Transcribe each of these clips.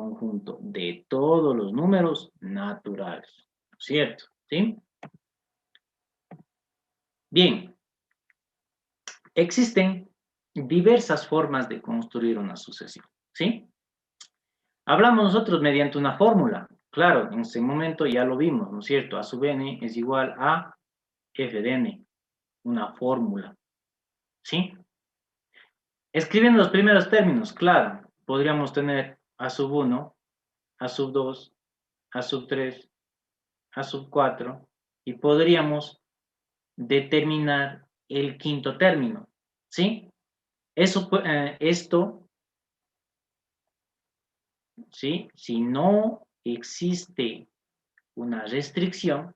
conjunto de todos los números naturales, ¿no es cierto? ¿Sí? Bien, existen diversas formas de construir una sucesión, ¿sí? Hablamos nosotros mediante una fórmula. Claro, en ese momento ya lo vimos, ¿no es cierto? A sub n es igual a f de n, una fórmula, ¿sí? Escribiendo los primeros términos, claro, podríamos tener a sub 1, a sub 2, a sub 3, a sub 4, y podríamos determinar el quinto término, ¿sí? Esto, ¿sí? Si no existe una restricción,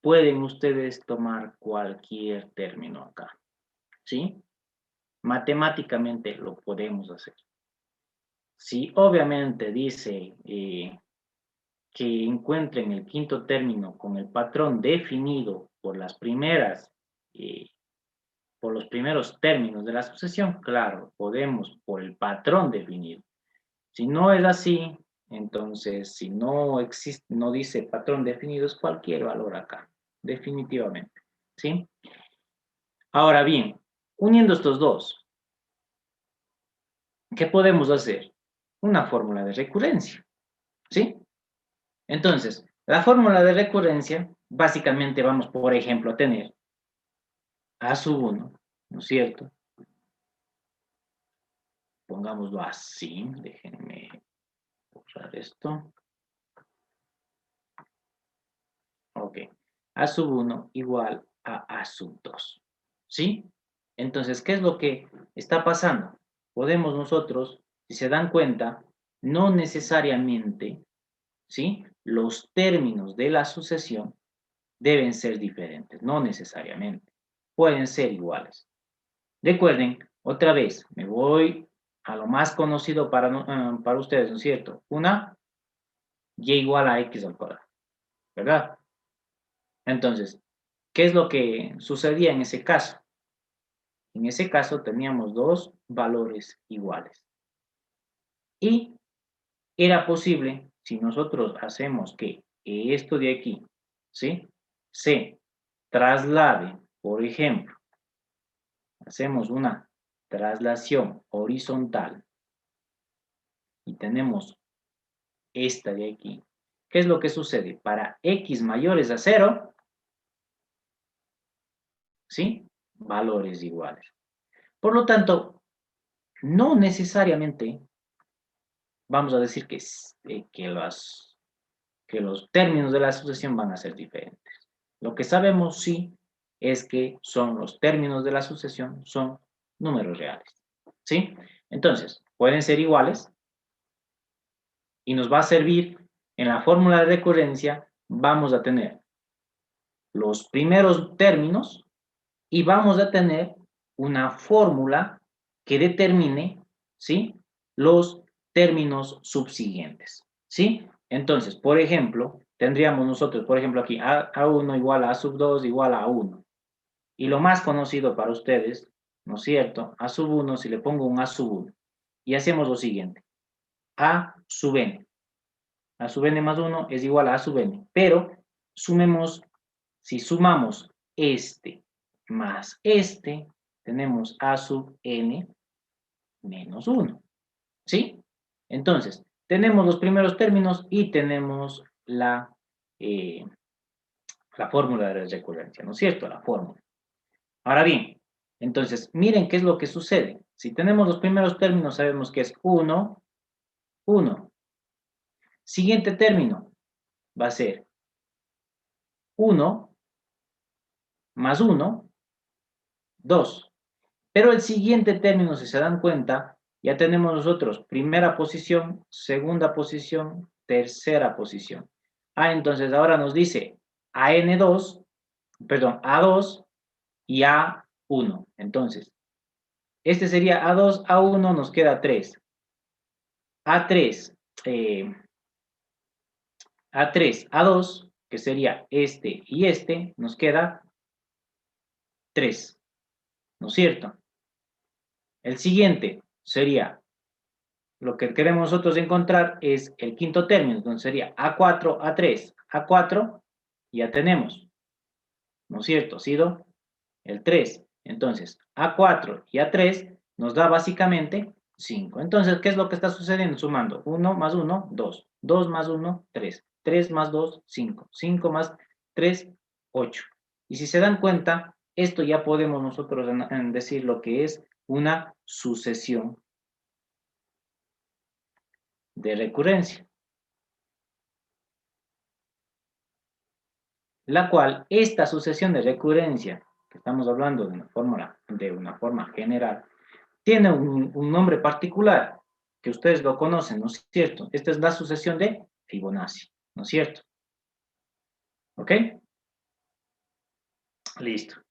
pueden ustedes tomar cualquier término acá, ¿sí? Matemáticamente lo podemos hacer. Si obviamente dice que encuentren el quinto término con el patrón definido por las primeras, por los primeros términos de la sucesión, claro, podemos por el patrón definido. Si no es así, entonces si no existe, no dice patrón definido, es cualquier valor acá, definitivamente, ¿sí? Ahora bien, uniendo estos dos, ¿qué podemos hacer? Una fórmula de recurrencia, ¿sí? Entonces, la fórmula de recurrencia, básicamente vamos, por ejemplo, a tener a sub 1, ¿no es cierto? Pongámoslo así, déjenme borrar esto. Ok, a sub 1 igual a sub 2, ¿sí? Entonces, ¿qué es lo que está pasando? Podemos nosotros, si se dan cuenta, no necesariamente, ¿sí? Los términos de la sucesión deben ser diferentes, no necesariamente. Pueden ser iguales. Recuerden, otra vez, me voy a lo más conocido para ustedes, ¿no es cierto? Una, y igual a x al cuadrado, ¿verdad? Entonces, ¿qué es lo que sucedía en ese caso? En ese caso teníamos dos valores iguales. Y era posible, si nosotros hacemos que esto de aquí, ¿sí? Se traslade, por ejemplo, hacemos una traslación horizontal y tenemos esta de aquí. ¿Qué es lo que sucede? Para x mayores a 0, ¿sí? Valores iguales. Por lo tanto, no necesariamente vamos a decir que los términos de la sucesión van a ser diferentes. Lo que sabemos sí es que son los términos de la sucesión, son números reales, ¿sí? Entonces, pueden ser iguales y nos va a servir en la fórmula de recurrencia, vamos a tener los primeros términos y vamos a tener una fórmula que determine, ¿sí? Los términos subsiguientes, ¿sí? Entonces, por ejemplo, tendríamos nosotros, por ejemplo, aquí A1 igual a sub 2 igual a 1. Y lo más conocido para ustedes, ¿no es cierto? A sub 1, si le pongo un A sub 1. Y hacemos lo siguiente. A sub n. A sub n más 1 es igual a sub n. Pero sumemos, si sumamos este más este, tenemos a sub n menos 1. ¿Sí? Entonces, tenemos los primeros términos y tenemos la fórmula de recurrencia, ¿no es cierto? La fórmula. Ahora bien, entonces, miren qué es lo que sucede. Si tenemos los primeros términos, sabemos que es 1, 1. Siguiente término va a ser 1 más 1, 2. Pero el siguiente término, si se dan cuenta, ya tenemos nosotros primera posición, segunda posición, tercera posición. Entonces ahora nos dice A2 y A1. Entonces, este sería A2, A1, nos queda 3. A3, A3, A2, que sería este y este, nos queda 3, ¿no es cierto? El siguiente sería lo que queremos nosotros encontrar es el quinto término, entonces sería A4, A3, A4, ya tenemos, ¿no es cierto? Ha sido el 3. Entonces, A4 y A3 nos da básicamente 5. Entonces, ¿qué es lo que está sucediendo? Sumando 1 más 1, 2. 2 más 1, 3. 3 más 2, 5. 5 más 3, 8. Y si se dan cuenta, esto ya podemos nosotros decir lo que es una sucesión de recurrencia, la cual esta sucesión de recurrencia, que estamos hablando de una forma general, tiene un nombre particular que ustedes lo conocen, ¿no es cierto? Esta es la sucesión de Fibonacci, ¿no es cierto? ¿Ok? Listo.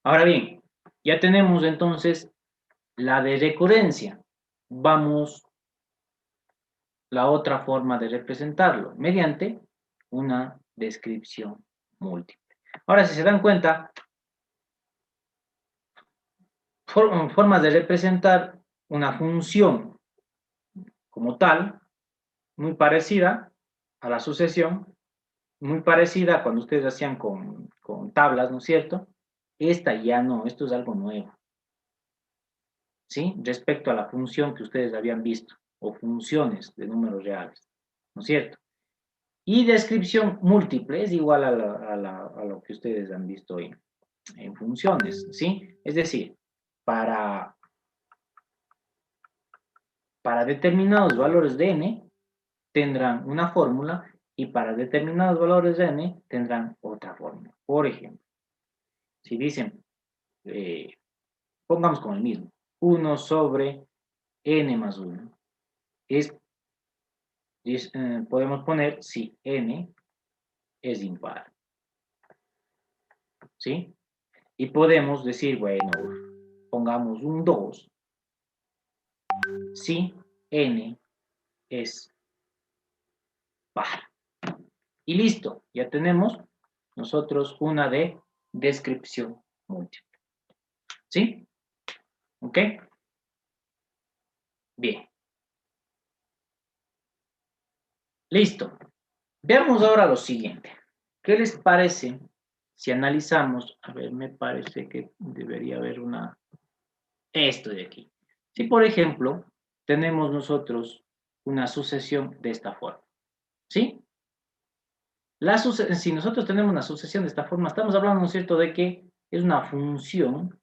Ahora bien, ya tenemos entonces la de recurrencia. Vamos la otra forma de representarlo, mediante una descripción múltiple. Ahora, si se dan cuenta, formas de representar una función como tal, muy parecida a la sucesión, muy parecida a cuando ustedes hacían con tablas, ¿no es cierto? Esta ya no, esto es algo nuevo, ¿sí? Respecto a la función que ustedes habían visto, o funciones de números reales, ¿no es cierto? Y descripción múltiple es igual a lo que ustedes han visto en funciones, ¿sí? Es decir, para, para determinados valores de n tendrán una fórmula y para determinados valores de n tendrán otra fórmula. Por ejemplo, si dicen, pongamos con el mismo, 1 sobre n más 1, es, podemos poner si n es impar, ¿sí? Y podemos decir, bueno, pongamos un 2 si n es par. Y listo, ya tenemos nosotros una de descripción múltiple. ¿Sí? ¿Ok? Bien. Listo. Veamos ahora lo siguiente. ¿Qué les parece si analizamos? A ver, me parece que debería haber esto de aquí. Si, por ejemplo, tenemos nosotros una sucesión de esta forma. ¿Sí? Si nosotros tenemos una sucesión de esta forma, estamos hablando, ¿no es cierto?, de que es una función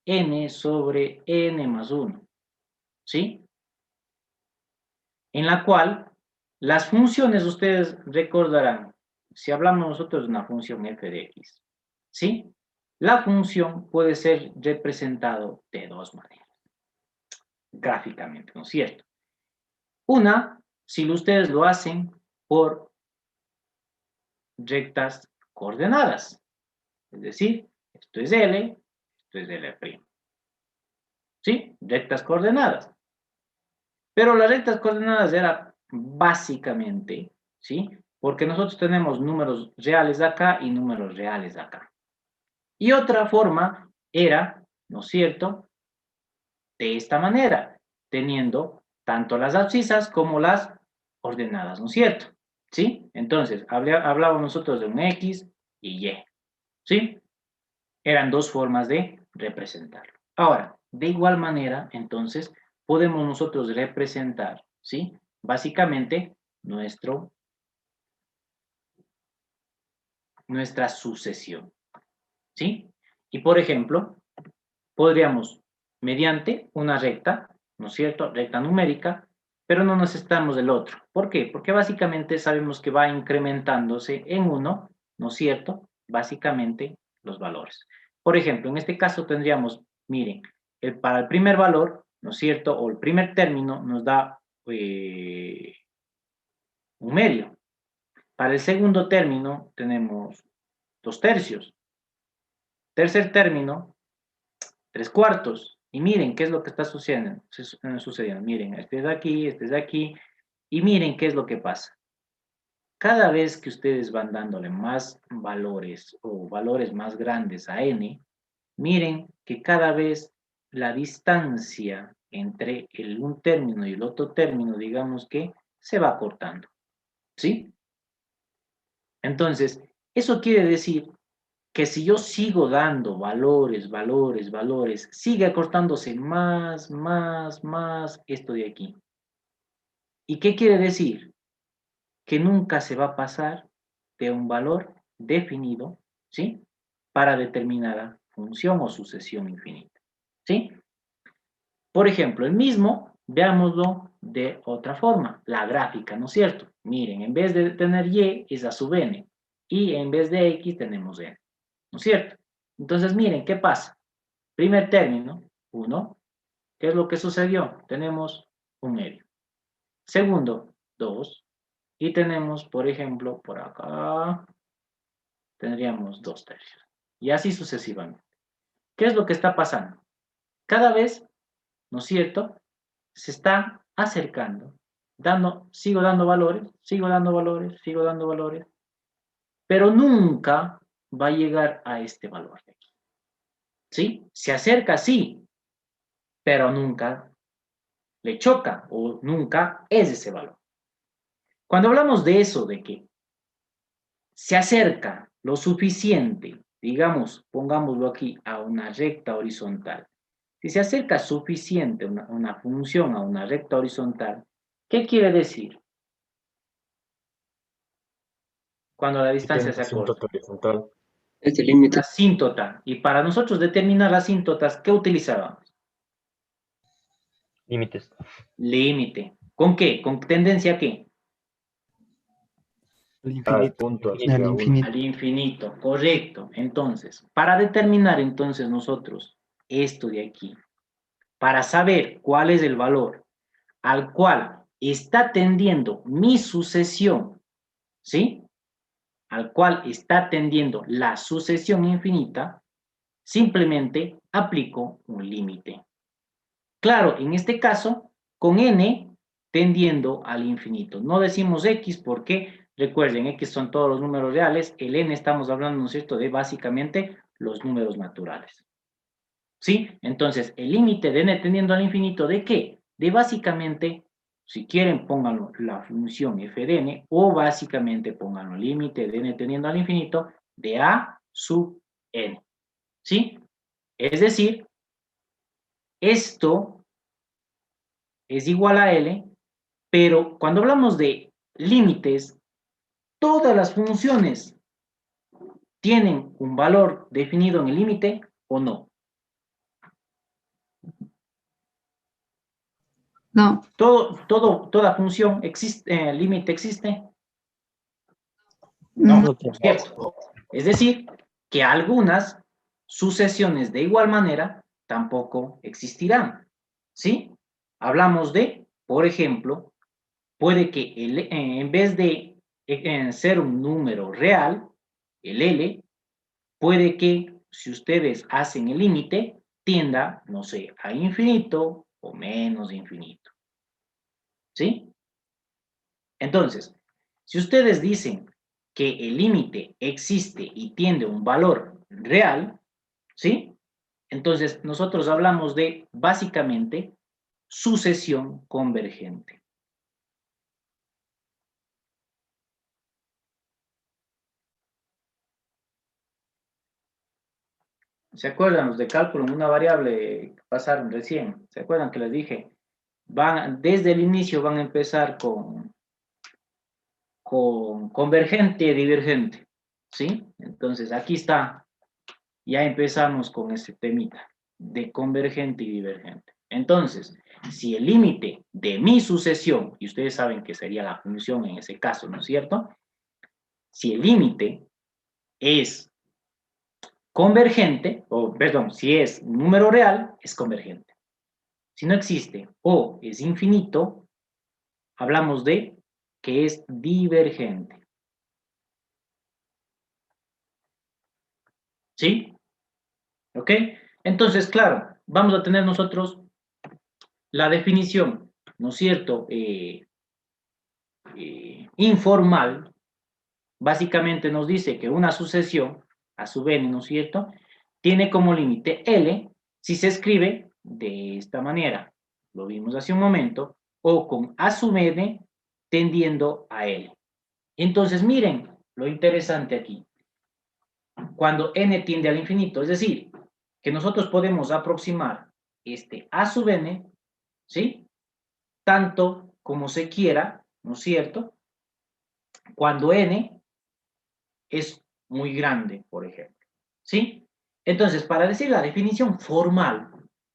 n sobre n más 1. ¿Sí? En la cual las funciones, ustedes recordarán, si hablamos nosotros de una función f de x, ¿sí? La función puede ser representado de dos maneras, gráficamente, ¿no es cierto? Una, si ustedes lo hacen por rectas coordenadas, es decir, esto es L, esto es L', ¿sí? Rectas coordenadas. Pero las rectas coordenadas era básicamente, ¿sí? Porque nosotros tenemos números reales acá y números reales acá. Y otra forma era, ¿no es cierto?, de esta manera, teniendo tanto las abscisas como las ordenadas, ¿no es cierto? ¿Sí? Entonces, hablábamos nosotros de un X y Y, ¿sí? Eran dos formas de representarlo. Ahora, de igual manera, entonces, podemos nosotros representar, ¿sí? Básicamente, nuestra sucesión, ¿sí? Y, por ejemplo, podríamos, mediante una recta, ¿no es cierto?, recta numérica, pero no necesitamos del otro. ¿Por qué? Porque básicamente sabemos que va incrementándose en uno, ¿no es cierto?, básicamente los valores. Por ejemplo, en este caso tendríamos, miren, para el primer valor, ¿no es cierto?, o el primer término nos da un medio. Para el segundo término tenemos 2/3. Tercer término, 3/4. Y miren qué es lo que está sucediendo. Miren, este es de aquí, este es de aquí. Y miren qué es lo que pasa. Cada vez que ustedes van dándole más valores o valores más grandes a n, miren que cada vez la distancia entre un término y el otro término, digamos que se va cortando, ¿sí? Entonces, eso quiere decir que si yo sigo dando valores, valores, valores, sigue acortándose más esto de aquí. ¿Y qué quiere decir? Que nunca se va a pasar de un valor definido, ¿sí? Para determinada función o sucesión infinita, ¿sí? Por ejemplo, el mismo, veámoslo de otra forma, la gráfica, ¿no es cierto? Miren, en vez de tener y, es a sub n, y en vez de x tenemos n, ¿no es cierto? Entonces, miren, ¿qué pasa? Primer término, 1, ¿qué es lo que sucedió? Tenemos un medio. Segundo, 2, y tenemos, por ejemplo, por acá, tendríamos 2/3. Y así sucesivamente. ¿Qué es lo que está pasando? Cada vez, ¿no es cierto?, se está acercando, sigo dando valores, sigo dando valores, sigo dando valores, pero nunca va a llegar a este valor de aquí. ¿Sí? Se acerca, sí, pero nunca le choca o nunca es ese valor. Cuando hablamos de eso, de que se acerca lo suficiente, digamos, pongámoslo aquí, a una recta horizontal. Si se acerca suficiente una función a una recta horizontal, ¿qué quiere decir? Cuando la Y tiene distancia se acorta. asíntota horizontal. Es el límite. Asíntota. Y para nosotros determinar asíntotas, ¿qué utilizábamos? Límites. Límite. ¿Con qué? ¿Con tendencia a qué? Al Al infinito. punto, Al hacia uno. infinito. Al infinito. Correcto. Entonces, para determinar entonces nosotros esto de aquí, para saber cuál es el valor al cual está tendiendo mi sucesión, ¿sí? Al cual está tendiendo la sucesión infinita, simplemente aplico un límite. Claro, en este caso, con n tendiendo al infinito. No decimos x porque, recuerden, x son todos los números reales, el n estamos hablando, ¿no es cierto?, de básicamente los números naturales. ¿Sí? Entonces, el límite de n tendiendo al infinito, ¿de qué? De básicamente, si quieren, pónganlo la función f de n, o básicamente pónganlo límite de n tendiendo al infinito de a sub n. ¿Sí? Es decir, esto es igual a L, pero cuando hablamos de límites, todas las funciones tienen un valor definido en el límite o no. No. Toda función existe, límite existe. No. No, ¿cierto? Es decir, que algunas sucesiones de igual manera tampoco existirán. ¿Sí? Hablamos de, por ejemplo, puede que en vez de ser un número real, el L, puede que si ustedes hacen el límite, tienda, no sé, a infinito o menos infinito. ¿Sí? Entonces, si ustedes dicen que el límite existe y tiende a un valor real, ¿sí? Entonces, nosotros hablamos de, básicamente, sucesión convergente. ¿Se acuerdan los de cálculo en una variable que pasaron recién? ¿Se acuerdan que les dije? Desde el inicio van a empezar con convergente y divergente, ¿sí? Entonces, aquí está, ya empezamos con ese temita de convergente y divergente. Entonces, si el límite de mi sucesión, y ustedes saben que sería la función en ese caso, ¿no es cierto? Si el límite es convergente, o perdón, si es un número real, es convergente. Si no existe o es infinito, hablamos de que es divergente. ¿Sí? ¿Ok? Entonces, claro, vamos a tener nosotros la definición, ¿no es cierto? Informal, básicamente nos dice que una sucesión, a su vez, ¿no es cierto?, tiene como límite L si se escribe de esta manera. lo vimos hace un momento, o con A sub n tendiendo a L. Entonces, miren lo interesante aquí. Cuando n tiende al infinito, es decir, que nosotros podemos aproximar este A sub n, ¿sí? Tanto como se quiera, ¿no es cierto? Cuando n es muy grande, por ejemplo, ¿sí? Entonces, para decir la definición formal,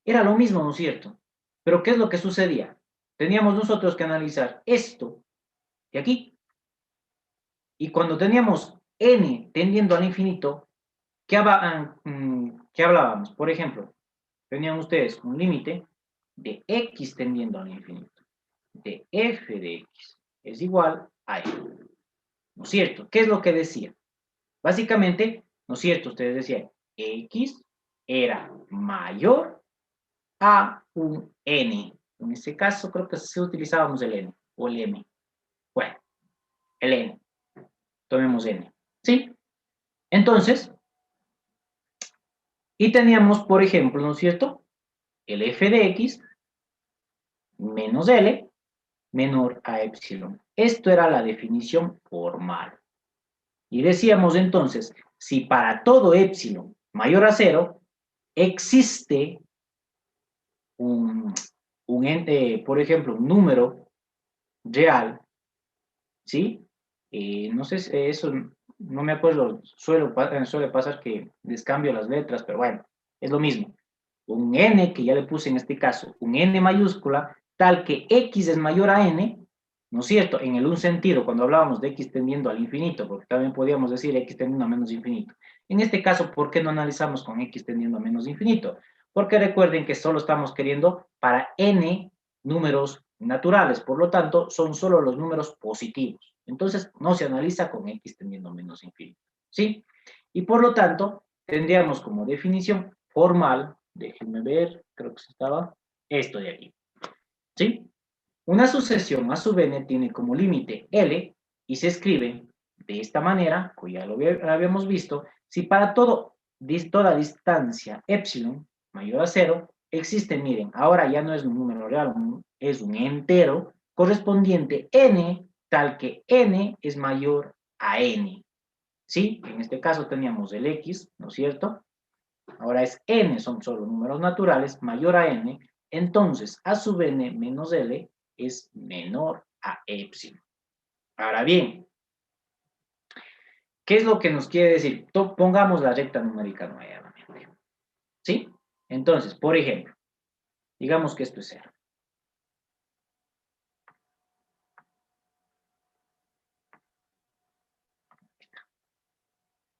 era lo mismo, ¿no es cierto? Pero ¿qué es lo que sucedía? Teníamos nosotros que analizar esto de aquí, y cuando teníamos n tendiendo al infinito, ¿qué hablábamos? Por ejemplo, tenían ustedes un límite de x tendiendo al infinito, de f de x es igual a f, ¿no es cierto? ¿Qué es lo que decía? Básicamente, ¿no es cierto? Ustedes decían, x era mayor a un n. En este caso, creo que sí utilizábamos el n o el m. Bueno, el n. Tomemos n. ¿Sí? Entonces, y teníamos, por ejemplo, ¿no es cierto? El f de x menos L menor a epsilon. Esto era la definición formal. Y decíamos entonces, si para todo epsilon mayor a 0 existe un ente, por ejemplo, un número real, ¿sí? No sé, eso no me acuerdo, suele pasar que les cambio las letras, pero bueno, es lo mismo. Un n, que ya le puse en este caso, un n mayúscula, tal que x es mayor a n, ¿no es cierto? En el un sentido, cuando hablábamos de x tendiendo al infinito, porque también podíamos decir x tendiendo a menos infinito. En este caso, ¿por qué no analizamos con x tendiendo a menos infinito? Porque recuerden que solo estamos queriendo para n números naturales, por lo tanto, son solo los números positivos. Entonces, no se analiza con x tendiendo a menos infinito, ¿sí? Y por lo tanto, tendríamos como definición formal, déjenme ver, creo que estaba esto de aquí, ¿sí? Una sucesión a sub n tiene como límite L y se escribe de esta manera, que ya lo habíamos visto, si para toda distancia epsilon mayor a 0 existe, miren, ahora ya no es un número real, es un entero correspondiente n, tal que n es mayor a n. ¿Sí? En este caso teníamos el x, ¿no es cierto? Ahora es n, son solo números naturales, mayor a n, entonces a sub n menos L es menor a epsilon. Ahora bien, ¿qué es lo que nos quiere decir? Pongamos la recta numérica nuevamente. ¿Sí? Entonces, por ejemplo, digamos que esto es 0.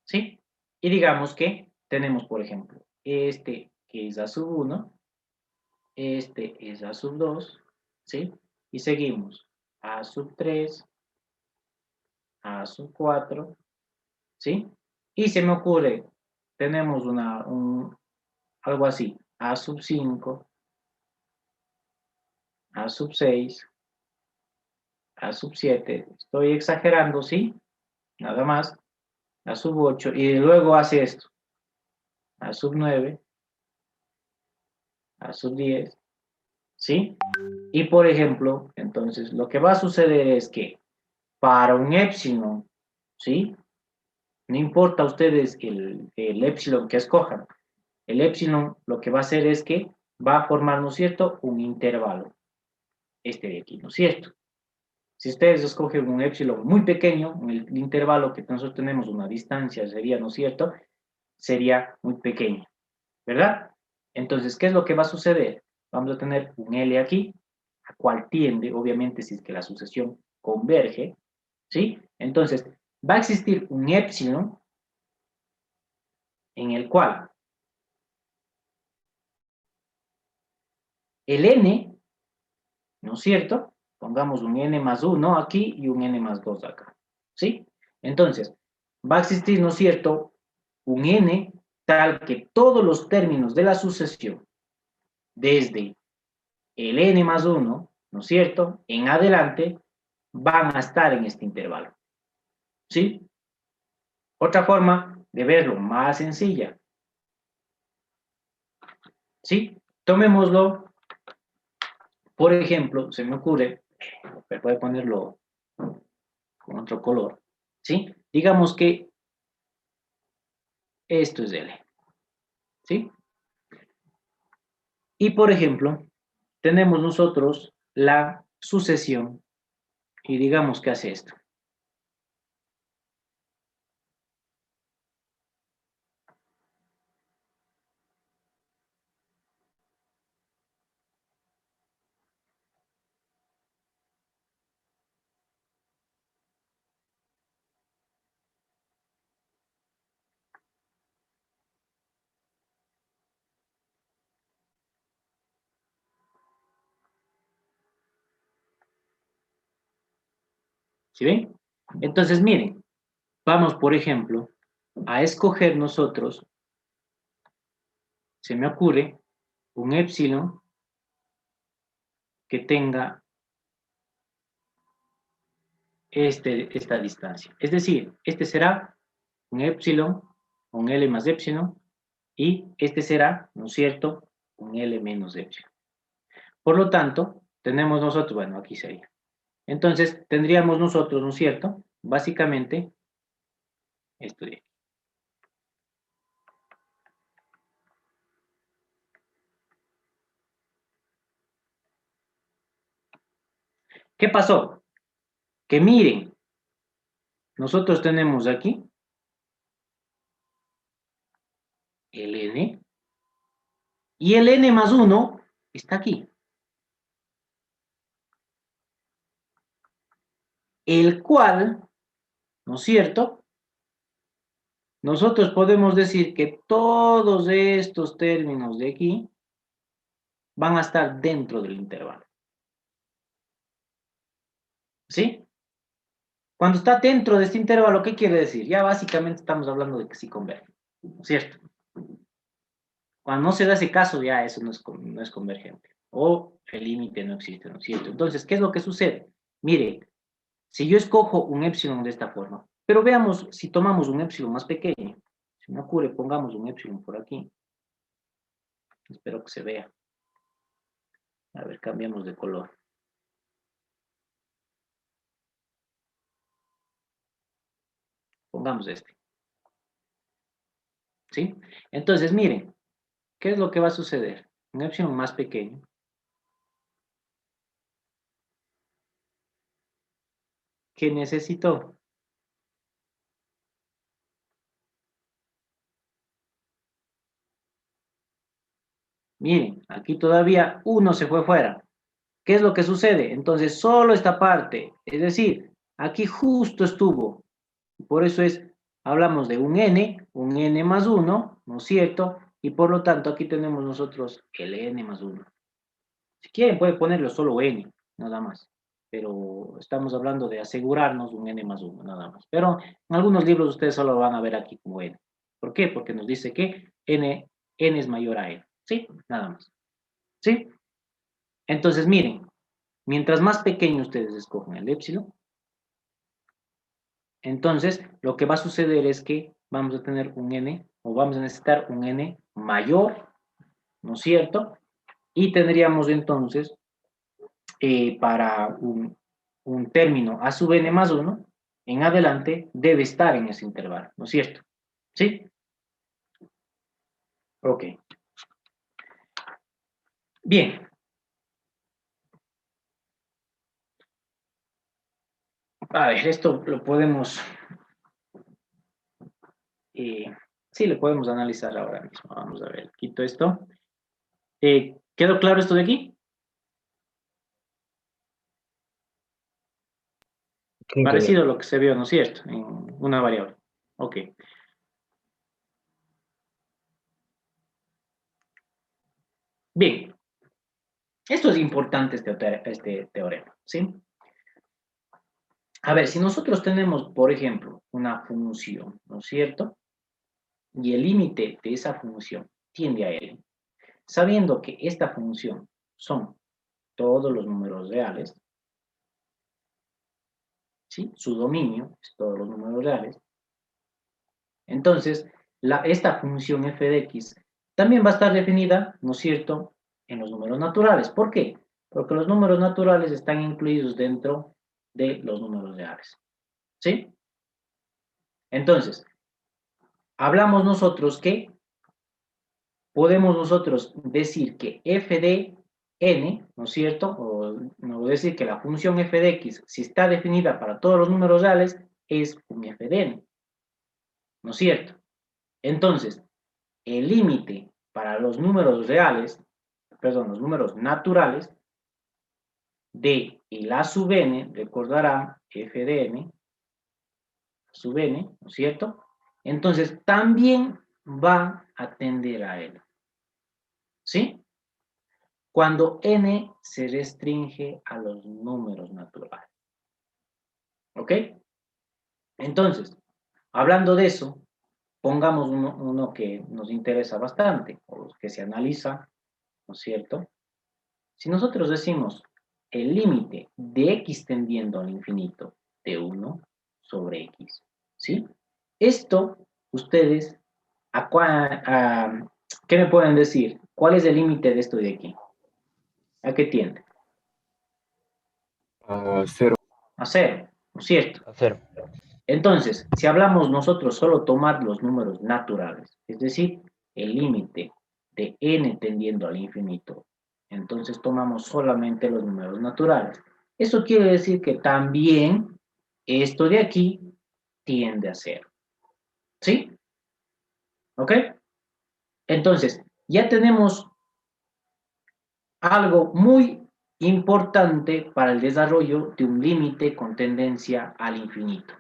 ¿Sí? Y digamos que tenemos, por ejemplo, este que es a sub 1, este es a sub 2, ¿sí? Y seguimos a sub 3, a sub 4, ¿sí? Y se me ocurre, tenemos algo así, a sub 5, a sub 6, a sub 7, estoy exagerando, ¿sí? Nada más, a sub 8, y luego hace esto, a sub 9, a sub 10, ¿sí? Y por ejemplo, entonces, lo que va a suceder es que para un épsilon, ¿sí? No importa a ustedes el épsilon que escojan, el épsilon lo que va a hacer es que va a formar, ¿no es cierto?, un intervalo, este de aquí, ¿no es cierto? Si ustedes escogen un épsilon muy pequeño, el intervalo que nosotros tenemos, una distancia sería, ¿no es cierto?, sería muy pequeña, ¿verdad? Entonces, ¿qué es lo que va a suceder? Vamos a tener un L aquí, a cual tiende, obviamente, si es que la sucesión converge, ¿sí? Entonces, va a existir un épsilon en el cual el n, ¿no es cierto? Pongamos un n más 1 aquí y un n más 2 acá, ¿sí? Entonces, va a existir, ¿no es cierto?, un n tal que todos los términos de la sucesión, desde el n más 1, ¿no es cierto?, en adelante, van a estar en este intervalo, ¿sí? Otra forma de verlo más sencilla, ¿sí? Tomémoslo Por ejemplo, se me ocurre, voy a ponerlo con otro color, ¿sí? Digamos que esto es L, ¿sí? Y por ejemplo, tenemos nosotros la sucesión y digamos que hace esto. ¿Sí ven? Entonces, miren, vamos, por ejemplo, a escoger nosotros, se me ocurre, un épsilon que tenga esta distancia. Es decir, este será un épsilon, un L más épsilon, y este será, ¿no es cierto?, un L menos épsilon. Por lo tanto, tenemos nosotros, bueno, aquí sería. Entonces, tendríamos nosotros, ¿no es cierto?, básicamente, esto de aquí. ¿Qué pasó? Que miren, nosotros tenemos aquí el N, y el N más 1 está aquí. El cual, ¿no es cierto?, nosotros podemos decir que todos estos términos de aquí van a estar dentro del intervalo. ¿Sí? Cuando está dentro de este intervalo, ¿qué quiere decir? Ya básicamente estamos hablando de que sí converge, ¿no es cierto? Cuando no se da ese caso, ya eso no es convergente. O el límite no existe, ¿no es cierto? Entonces, ¿qué es lo que sucede? Mire, si yo escojo un épsilon de esta forma, pero veamos si tomamos un épsilon más pequeño. Se me ocurre, pongamos un épsilon por aquí. Espero que se vea. A ver, cambiamos de color. Pongamos este. ¿Sí? Entonces, miren, ¿qué es lo que va a suceder? Un épsilon más pequeño. ¿Qué necesito? Miren, aquí todavía uno se fue fuera. ¿Qué es lo que sucede? Entonces, solo esta parte, es decir, aquí justo estuvo. Por eso hablamos de un n más 1, ¿no es cierto? Y por lo tanto, aquí tenemos nosotros el n más 1. Si quieren, pueden ponerlo solo n, nada más. Pero estamos hablando de asegurarnos un n más 1, nada más. Pero en algunos libros ustedes solo lo van a ver aquí como n. ¿Por qué? Porque nos dice que n es mayor a n. ¿Sí? Nada más. ¿Sí? Entonces, miren, mientras más pequeño ustedes escogen el épsilon, entonces lo que va a suceder es que vamos a tener un n, o vamos a necesitar un n mayor, ¿no es cierto? Y tendríamos entonces, para un término a sub n más 1, en adelante debe estar en ese intervalo, ¿no es cierto? ¿Sí? Ok. Bien. A ver, esto lo podemos, sí, lo podemos analizar ahora mismo. Vamos a ver, quito esto. ¿Quedó claro esto de aquí? Sí, Parecido profe. a lo que se vio, ¿no es cierto? En una variable. Ok. Bien. Esto es importante, este teorema, ¿sí? A ver, si nosotros tenemos, por ejemplo, una función, ¿no es cierto? Y el límite de esa función tiende a L, sabiendo que esta función son todos los números reales, ¿sí? Su dominio es todos los números reales. Entonces, esta función f de x también va a estar definida, ¿no es cierto?, en los números naturales. ¿Por qué? porque los números naturales están incluidos dentro de los números reales. ¿Sí? Entonces, hablamos nosotros que podemos nosotros decir que f de n, ¿no es cierto? O no decir que la función f de x, si está definida para todos los números reales, es un f de n, ¿no es cierto? Entonces, el límite para los números reales, perdón, los números naturales, de el a sub n, recordarán, f de n, sub n, ¿no es cierto? Entonces, también va a tender a él. ¿Sí? Cuando n se restringe a los números naturales. ¿Ok? Entonces, hablando de eso, pongamos uno que nos interesa bastante, o que se analiza, ¿no es cierto? Si nosotros decimos el límite de x tendiendo al infinito de 1 sobre x, ¿sí? Esto, ustedes, ¿qué me pueden decir? ¿Cuál es el límite de esto de aquí? ¿A qué tiende? A 0. A 0, ¿no es cierto? A 0. Entonces, si hablamos nosotros solo tomar los números naturales, es decir, el límite de n tendiendo al infinito, entonces tomamos solamente los números naturales. Eso quiere decir que también esto de aquí tiende a 0. ¿Sí? ¿Ok? Entonces, ya tenemos algo muy importante para el desarrollo de un límite con tendencia al infinito,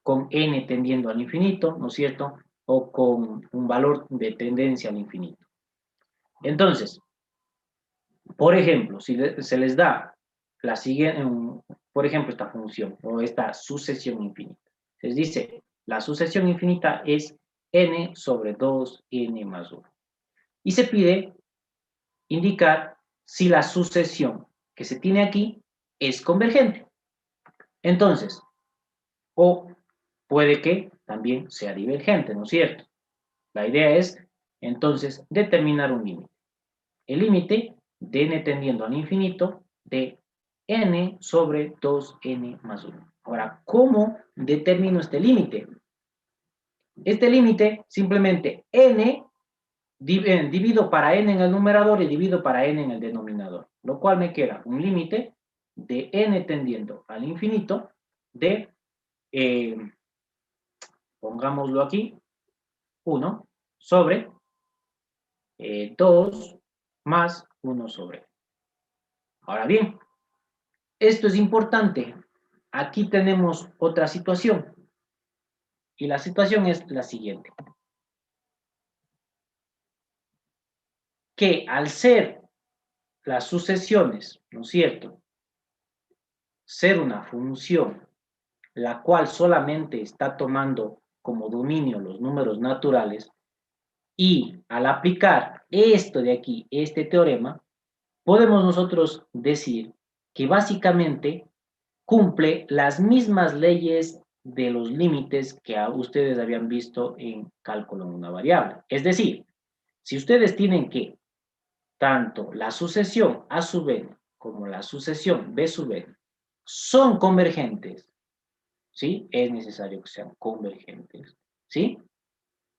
con n tendiendo al infinito, ¿no es cierto? O con un valor de tendencia al infinito. Entonces, por ejemplo, si se les da la siguiente, por ejemplo, esta función o esta sucesión infinita, les dice, la sucesión infinita es n sobre 2n más 1. Y se pide indicar si la sucesión que se tiene aquí es convergente. Entonces, o puede que también sea divergente, ¿no es cierto? La idea es, entonces, determinar un límite. El límite de n tendiendo al infinito de n sobre 2n más 1. Ahora, ¿cómo determino este límite? Este límite, simplemente n divido para n en el numerador y divido para n en el denominador, lo cual me queda un límite de n tendiendo al infinito de, pongámoslo aquí, 1 sobre 2 más 1 sobre. Ahora bien, esto es importante. Aquí tenemos otra situación. Y la situación es la siguiente. Que al ser las sucesiones, ¿no es cierto?, ser una función la cual solamente está tomando como dominio los números naturales, y al aplicar esto de aquí, este teorema, podemos nosotros decir que básicamente cumple las mismas leyes de los límites que ustedes habían visto en cálculo en una variable. Es decir, si ustedes tienen que tanto la sucesión A sub n como la sucesión B sub n son convergentes, ¿sí? Es necesario que sean convergentes, ¿sí?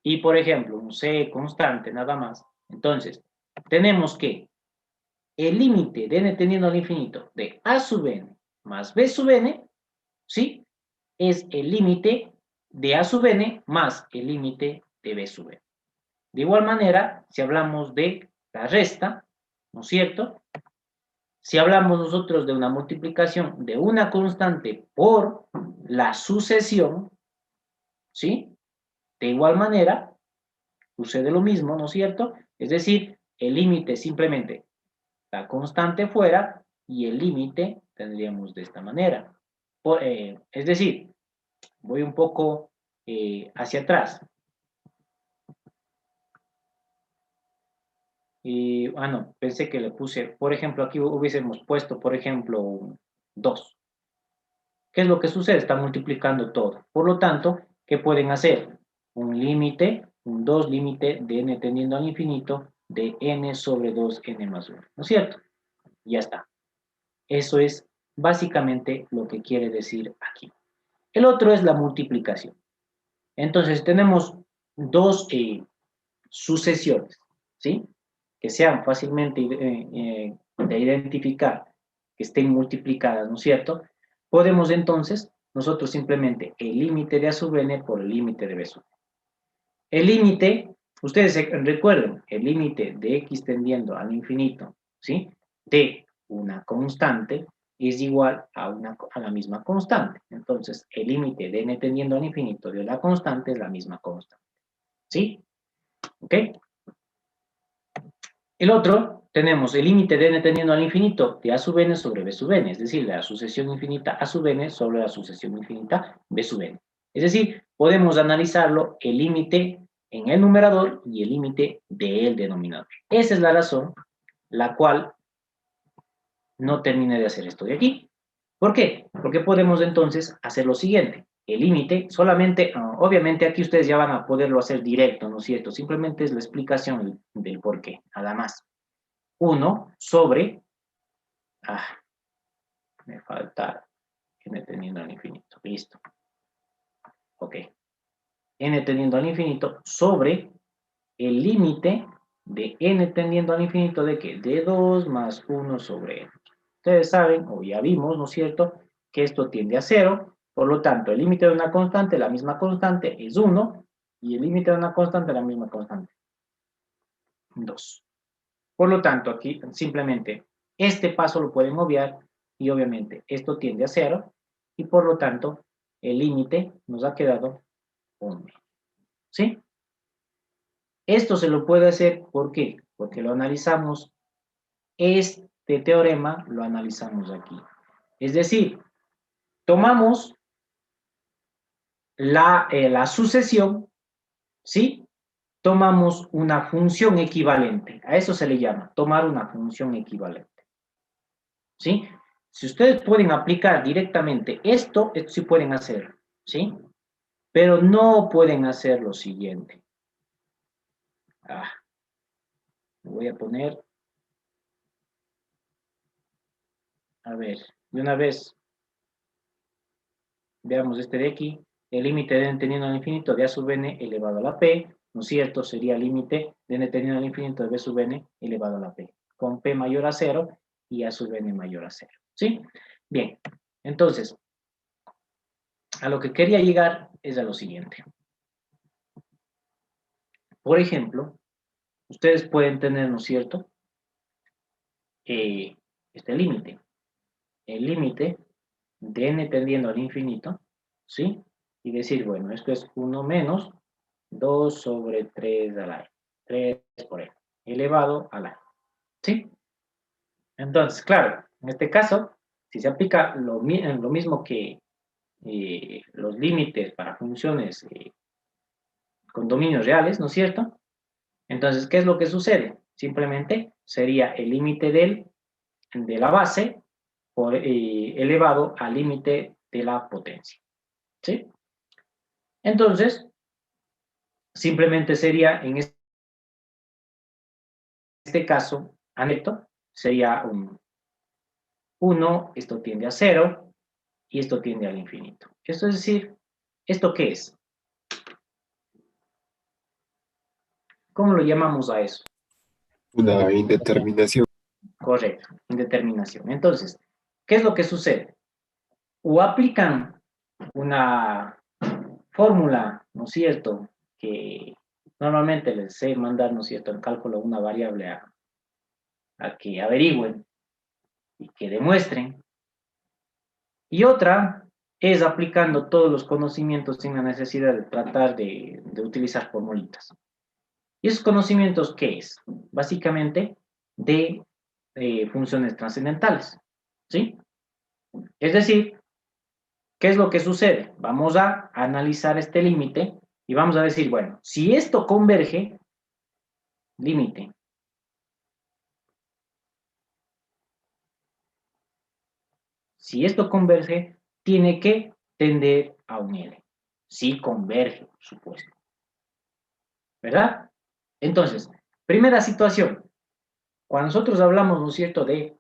Y por ejemplo, un C constante nada más. Entonces, tenemos que el límite de n tendiendo al infinito de A sub n más B sub n, ¿sí?, es el límite de A sub n más el límite de B sub n. De igual manera, si hablamos de la resta, ¿no es cierto? Si hablamos nosotros de una multiplicación de una constante por la sucesión, ¿sí? De igual manera, sucede lo mismo, ¿no es cierto? Es decir, el límite simplemente la constante fuera y el límite tendríamos de esta manera. Es decir, voy un poco hacia atrás. No, pensé que le puse, por ejemplo, aquí hubiésemos puesto, por ejemplo, 2. ¿Qué es lo que sucede? Está multiplicando todo. Por lo tanto, ¿qué pueden hacer? Un límite, un 2 límite de n tendiendo al infinito de n sobre 2n más 1. ¿No es cierto? Y ya está. Eso es básicamente lo que quiere decir aquí. El otro es la multiplicación. Entonces tenemos dos sucesiones, ¿sí? Que sean fácilmente de identificar, que estén multiplicadas, ¿no es cierto? Podemos entonces nosotros simplemente el límite de A sub n por el límite de B sub n. El límite, ustedes recuerden, el límite de x tendiendo al infinito, ¿sí? De una constante es igual a la misma constante. Entonces, el límite de n tendiendo al infinito de la constante es la misma constante. ¿Sí? ¿Ok? El otro, tenemos el límite de n tendiendo al infinito de a sub n sobre b sub n, es decir, de la sucesión infinita a sub n sobre la sucesión infinita b sub n. Es decir, podemos analizarlo el límite en el numerador y el límite del denominador. Esa es la razón la cual no terminé de hacer esto de aquí. ¿Por qué? Porque podemos entonces hacer lo siguiente. El límite solamente, obviamente aquí ustedes ya van a poderlo hacer directo, ¿no es cierto? Simplemente es la explicación del por qué, nada más. 1 sobre, me falta n teniendo al infinito, listo. Ok. N teniendo al infinito sobre el límite de n tendiendo al infinito de qué? De 2 más 1 sobre n. Ustedes saben, o ya vimos, ¿no es cierto?, que esto tiende a 0, por lo tanto, el límite de una constante, la misma constante, es 1, y el límite de una constante, la misma constante, 2. Por lo tanto, aquí simplemente este paso lo pueden obviar, y obviamente esto tiende a 0, y por lo tanto, el límite nos ha quedado 1. ¿Sí? Esto se lo puede hacer, ¿por qué? Porque lo analizamos, este teorema lo analizamos aquí. Es decir, tomamos la sucesión, ¿sí? Tomamos una función equivalente. A eso se le llama, tomar una función equivalente. ¿Sí? Si ustedes pueden aplicar directamente esto sí pueden hacerlo, ¿sí? Pero no pueden hacer lo siguiente. Voy a poner, a ver, de una vez, veamos este de aquí, el límite de n teniendo al infinito de a sub n elevado a la p, ¿no es cierto? Sería el límite de n teniendo al infinito de b sub n elevado a la p, con p mayor a 0 y a sub n mayor a 0, ¿sí? Bien, entonces, a lo que quería llegar es a lo siguiente. Por ejemplo, ustedes pueden tener, ¿no es cierto?, este límite. El límite de n tendiendo al infinito, ¿sí? Y decir, bueno, esto es 1 menos 2 sobre 3 al aire. 3 por n, elevado al aire. ¿Sí? Entonces, claro, en este caso, si se aplica lo mismo que los límites para funciones con dominios reales, ¿no es cierto? Entonces, ¿qué es lo que sucede? Simplemente sería el límite de la base elevado al límite de la potencia. ¿Sí? Entonces, simplemente sería, en este caso, aneto, sería un 1, esto tiende a 0, y esto tiende al infinito. Esto es decir, ¿esto qué es? ¿Cómo lo llamamos a eso? Una indeterminación. Correcto, indeterminación. Entonces, ¿qué es lo que sucede? O aplican una fórmula, ¿no es cierto?, que normalmente les sé mandar, ¿no es cierto?, en cálculo una variable a que averigüen y que demuestren. Y otra es aplicando todos los conocimientos sin la necesidad de tratar de utilizar formulitas. ¿Y esos conocimientos qué es? Básicamente de funciones trascendentales, ¿sí? Es decir, ¿qué es lo que sucede? Vamos a analizar este límite y vamos a decir, bueno, si esto converge, límite. Si esto converge, tiene que tender a un L. Si converge, por supuesto. ¿Verdad? Entonces, primera situación. Cuando nosotros hablamos, ¿no es cierto?, de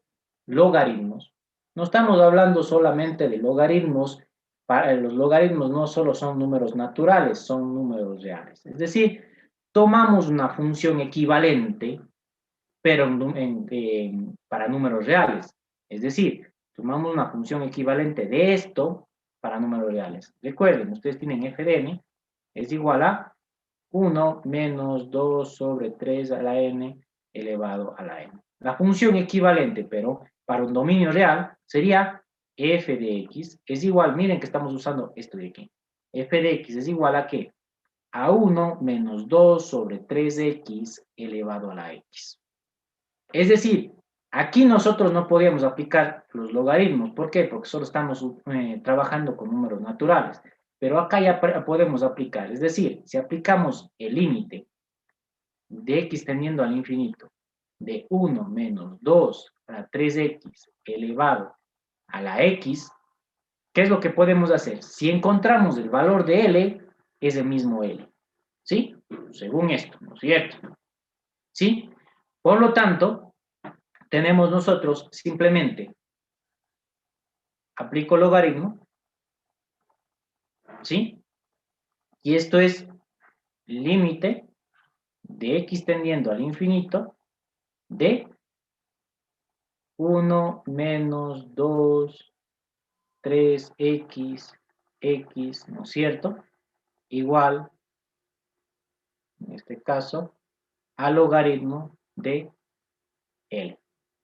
logaritmos, no estamos hablando solamente de logaritmos. Para los logaritmos no solo son números naturales, son números reales. Es decir, tomamos una función equivalente, pero para números reales. Es decir, tomamos una función equivalente de esto para números reales. Recuerden, ustedes tienen f de n es igual a 1 menos 2 sobre 3 a la n elevado a la n. La función equivalente, pero para un dominio real, sería f de x es igual, miren que estamos usando esto de aquí. F de x es igual a ¿qué? A 1 menos 2 sobre 3x elevado a la x. Es decir, aquí nosotros no podíamos aplicar los logaritmos. ¿Por qué? Porque solo estamos trabajando con números naturales. Pero acá ya podemos aplicar. Es decir, si aplicamos el límite de x tendiendo al infinito de 1 menos 2 a 3x elevado a la x, ¿qué es lo que podemos hacer? Si encontramos el valor de L, es el mismo L. ¿Sí? Según esto, ¿no es cierto? ¿Sí? Por lo tanto, tenemos nosotros simplemente aplico logaritmo, ¿sí? Y esto es límite de x tendiendo al infinito de 1 menos 2, 3x, x, ¿no es cierto? Igual, en este caso, al logaritmo de L.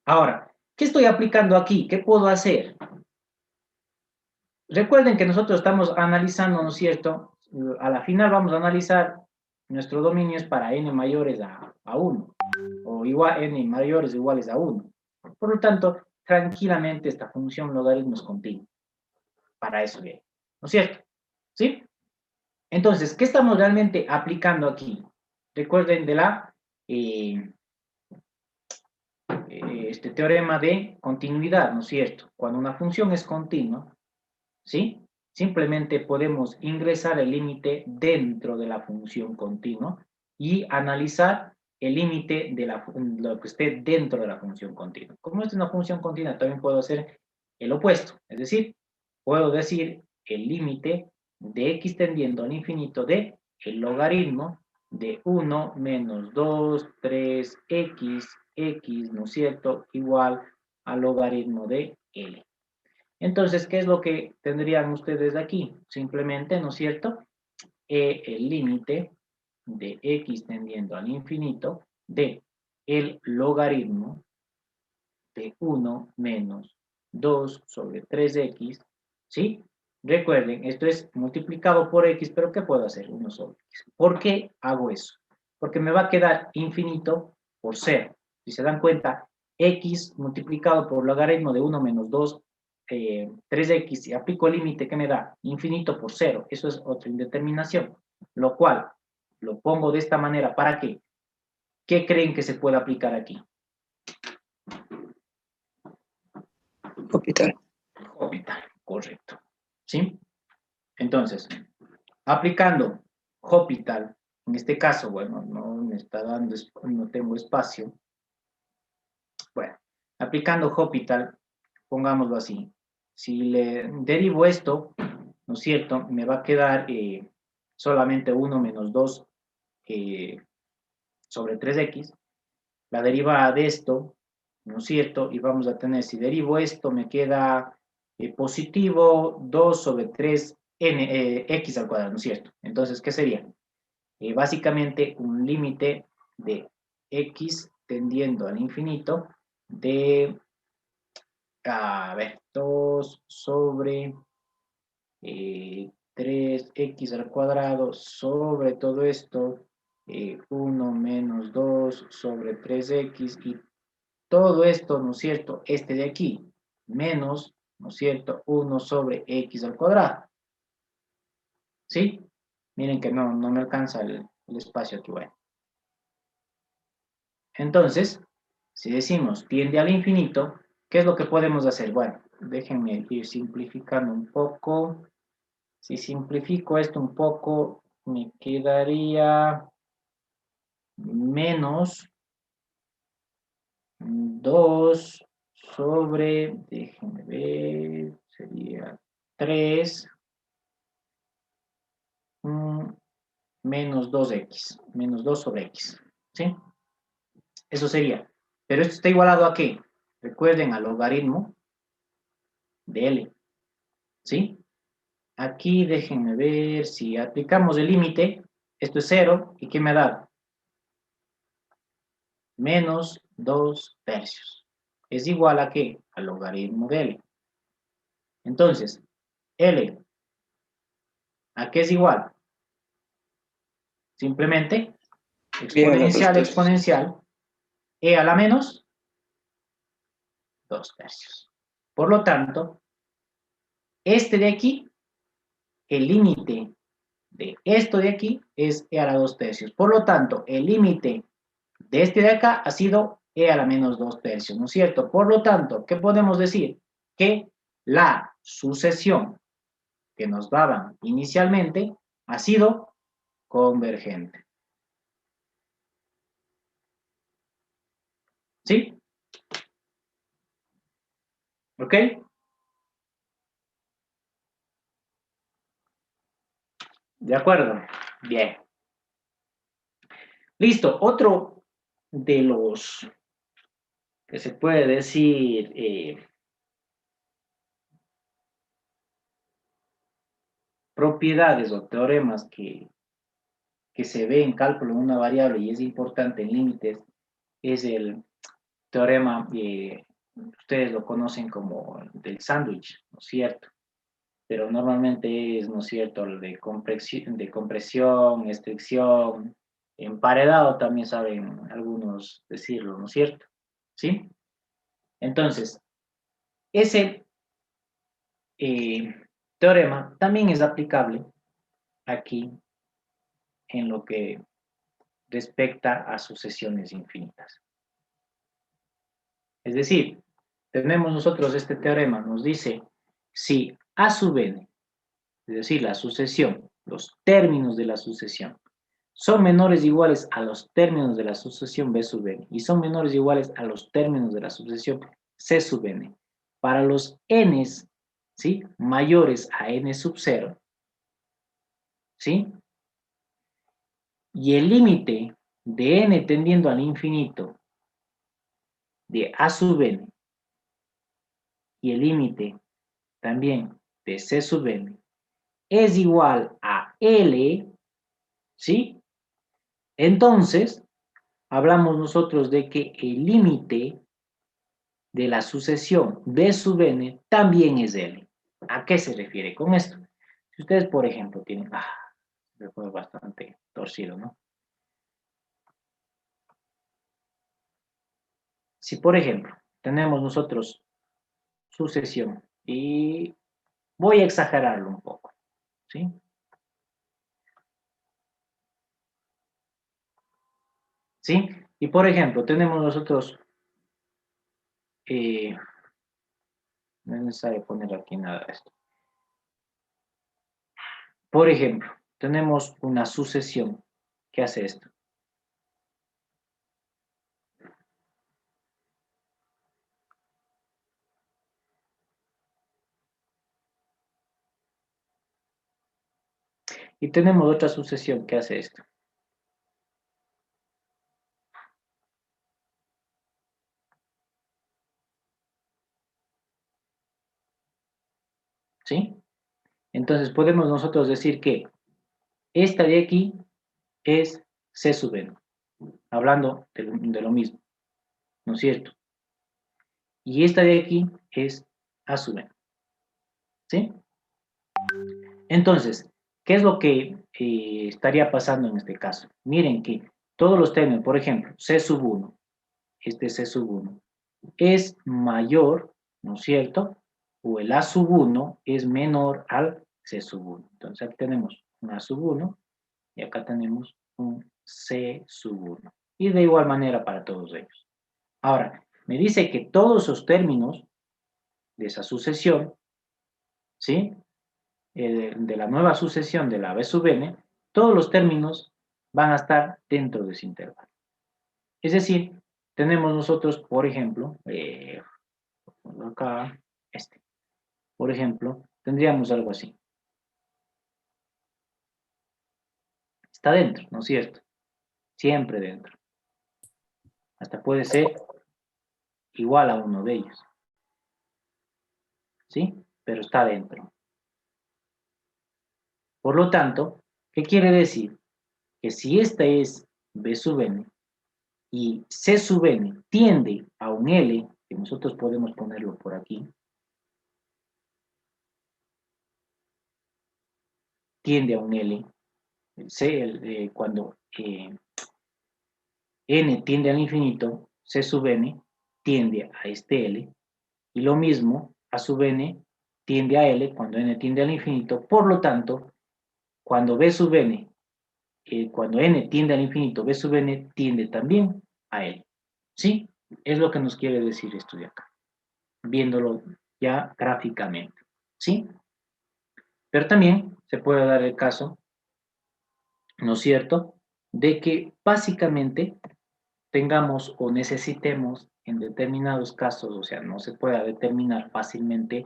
Ahora, ¿qué estoy aplicando aquí? ¿Qué puedo hacer? Recuerden que nosotros estamos analizando, ¿no es cierto? A la final vamos a analizar nuestro dominio es para n mayores a 1, o igual n mayores o iguales a 1. Por lo tanto, tranquilamente esta función logaritmo es continua. Para eso bien, ¿no es cierto? ¿Sí? Entonces, ¿qué estamos realmente aplicando aquí? Recuerden de este teorema de continuidad, ¿no es cierto? Cuando una función es continua, ¿sí? Simplemente podemos ingresar el límite dentro de la función continua y analizar el límite de lo que esté dentro de la función continua. Como es una función continua, también puedo hacer el opuesto, es decir, puedo decir el límite de x tendiendo al infinito de el logaritmo de 1 menos 2, 3x, x, ¿no es cierto?, igual al logaritmo de L. Entonces, ¿qué es lo que tendrían ustedes aquí? Simplemente, ¿no es cierto?, el límite de x tendiendo al infinito de el logaritmo de 1 menos 2 sobre 3x, ¿sí? Recuerden, esto es multiplicado por x, pero ¿qué puedo hacer? 1 sobre x. ¿Por qué hago eso? Porque me va a quedar infinito por 0. Si se dan cuenta, x multiplicado por logaritmo de 1 menos 2, 3x, y aplico el límite que me da infinito por 0. Eso es otra indeterminación. Lo cual, lo pongo de esta manera. ¿Para qué? ¿Qué creen que se puede aplicar aquí? Hospital. Hospital, correcto. ¿Sí? Entonces, aplicando Hospital, en este caso, bueno, no me está dando, no tengo espacio. Bueno, aplicando Hospital, pongámoslo así. Si le derivo esto, ¿no es cierto? Me va a quedar solamente 1 menos 2 sobre 3x. La derivada de esto, ¿no es cierto? Y vamos a tener, si derivo esto, me queda positivo 2 sobre 3 x al cuadrado, ¿no es cierto? Entonces, ¿qué sería? Básicamente un límite de x tendiendo al infinito de, a ver, 2 sobre 3x al cuadrado sobre todo esto, 1 menos 2 sobre 3x y todo esto, ¿no es cierto? Este de aquí, menos, ¿no es cierto? 1 sobre x al cuadrado. ¿Sí? Miren que no me alcanza el espacio aquí, bueno. Entonces, si decimos tiende al infinito, ¿qué es lo que podemos hacer? Bueno, déjenme ir simplificando un poco. Si simplifico esto un poco, me quedaría menos 2 sobre, déjenme ver, sería 3 menos 2x, menos 2 sobre x, ¿sí? Eso sería. Pero esto está igualado a ¿qué? Recuerden al logaritmo de L, ¿sí? Aquí déjenme ver si aplicamos el límite, esto es 0, ¿y qué me da? Menos 2 tercios. ¿Es igual a qué? Al logaritmo de L. Entonces, L, ¿a qué es igual? Simplemente E a la 2 exponencial, tercios. exponencial, e a la menos 2 tercios. Por lo tanto, este de aquí, el límite de esto de aquí es e a la 2 tercios. Por lo tanto, el límite de este de acá ha sido e a la menos 2 tercios, ¿no es cierto? Por lo tanto, ¿qué podemos decir? Que la sucesión que nos daban inicialmente ha sido convergente. ¿Sí? ¿Ok? ¿De acuerdo? Bien. Listo. Otro de los que se puede decir propiedades o teoremas que se ve en cálculo en una variable y es importante en límites es el teorema, ustedes lo conocen como del sándwich, ¿no es cierto? Pero normalmente es, ¿no es cierto?, el de compresión, estricción, emparedado también saben algunos decirlo, ¿no es cierto? ¿Sí? Entonces, ese teorema también es aplicable aquí en lo que respecta a sucesiones infinitas. Es decir, tenemos nosotros este teorema, nos dice si A sub n, es decir, la sucesión, los términos de la sucesión, son menores o iguales a los términos de la sucesión B sub n y son menores o iguales a los términos de la sucesión C sub n. Para los n's, ¿sí?, mayores a n sub 0, ¿sí?, y el límite de n tendiendo al infinito de A sub n y el límite también de C sub n es igual a L, ¿sí? Entonces, hablamos nosotros de que el límite de la sucesión D sub n también es L. ¿A qué se refiere con esto? Si ustedes, por ejemplo, tienen... se fue bastante torcido, ¿no? Si, por ejemplo, tenemos nosotros sucesión y voy a exagerarlo un poco, ¿sí? ¿Sí? Y, por ejemplo, tenemos nosotros... no es necesario poner aquí nada de esto. Por ejemplo, tenemos una sucesión que hace esto. Y tenemos otra sucesión que hace esto. ¿Sí? Entonces podemos nosotros decir que esta de aquí es C sub n, hablando de lo mismo, ¿no es cierto? Y esta de aquí es A sub n, ¿sí? Entonces, ¿qué es lo que estaría pasando en este caso? Miren que todos los términos, por ejemplo, C sub 1, este C sub 1, es mayor, ¿no es cierto?, o el A sub 1 es menor al C sub 1. Entonces aquí tenemos un A sub 1 y acá tenemos un C sub 1. Y de igual manera para todos ellos. Ahora, me dice que todos esos términos de esa sucesión, ¿sí?, de la nueva sucesión de la B sub n, todos los términos van a estar dentro de ese intervalo. Es decir, tenemos nosotros, por ejemplo, acá, este. Por ejemplo, tendríamos algo así. Está dentro, ¿no es cierto? Siempre dentro. Hasta puede ser igual a uno de ellos. ¿Sí? Pero está dentro. Por lo tanto, ¿qué quiere decir? Que si esta es B sub n y C sub n tiende a un L, que nosotros podemos ponerlo por aquí, tiende a un L, cuando n tiende al infinito, C sub n tiende a este L, y lo mismo, A sub n tiende a L cuando n tiende al infinito, por lo tanto, cuando B sub n, cuando n tiende al infinito, B sub n tiende también a L. ¿Sí? Es lo que nos quiere decir esto de acá, viéndolo ya gráficamente. ¿Sí? Pero también se puede dar el caso, ¿no es cierto?, de que básicamente tengamos o necesitemos en determinados casos, o sea, no se pueda determinar fácilmente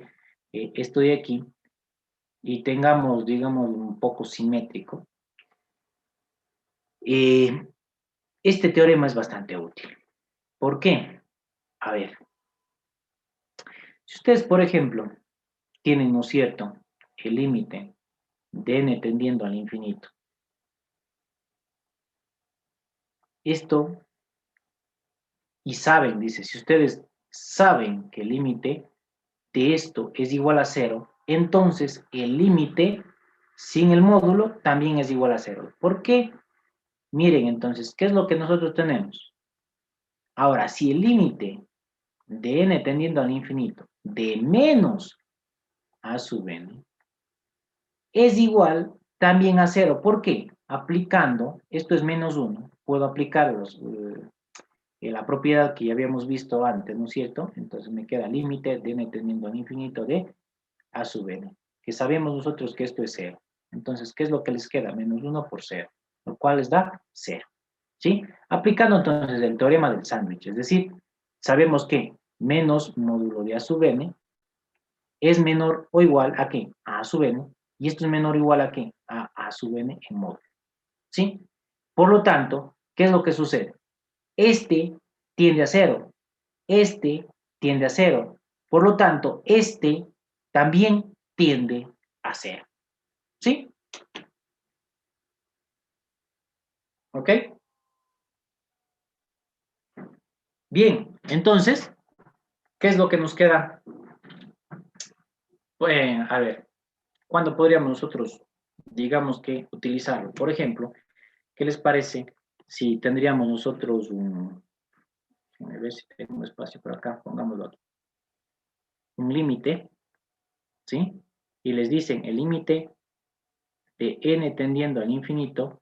esto de aquí, y tengamos, digamos, un poco simétrico. Este teorema es bastante útil. ¿Por qué? A ver, si ustedes, por ejemplo, tienen, ¿no es cierto?, el límite de n tendiendo al infinito. Esto, y saben, dice, si ustedes saben que el límite de esto es igual a 0, entonces el límite sin el módulo también es igual a 0. ¿Por qué? Miren, entonces, ¿qué es lo que nosotros tenemos? Ahora, si el límite de n tendiendo al infinito de menos a sub n es igual también a 0. ¿Por qué? Aplicando, esto es menos 1, puedo aplicar la propiedad que ya habíamos visto antes, ¿no es cierto? Entonces me queda límite de n tendiendo al infinito de a sub n, que sabemos nosotros que esto es 0. Entonces, ¿qué es lo que les queda? Menos 1 por 0, lo cual les da 0. ¿Sí? Aplicando entonces el teorema del sándwich, es decir, sabemos que menos módulo de a sub n es menor o igual a ¿qué? A sub n, y esto es menor o igual a ¿qué? A sub n en módulo. ¿Sí? Por lo tanto, ¿qué es lo que sucede? Este tiende a 0, este tiende a 0, por lo tanto, este también tiende a 0. ¿Sí? ¿Ok? Bien, entonces, ¿qué es lo que nos queda? Pues, a ver, ¿cuándo podríamos nosotros, digamos que, utilizarlo? Por ejemplo, ¿qué les parece si tendríamos nosotros a ver si tengo un espacio por acá, pongámoslo aquí, un límite, ¿sí? Y les dicen el límite de n tendiendo al infinito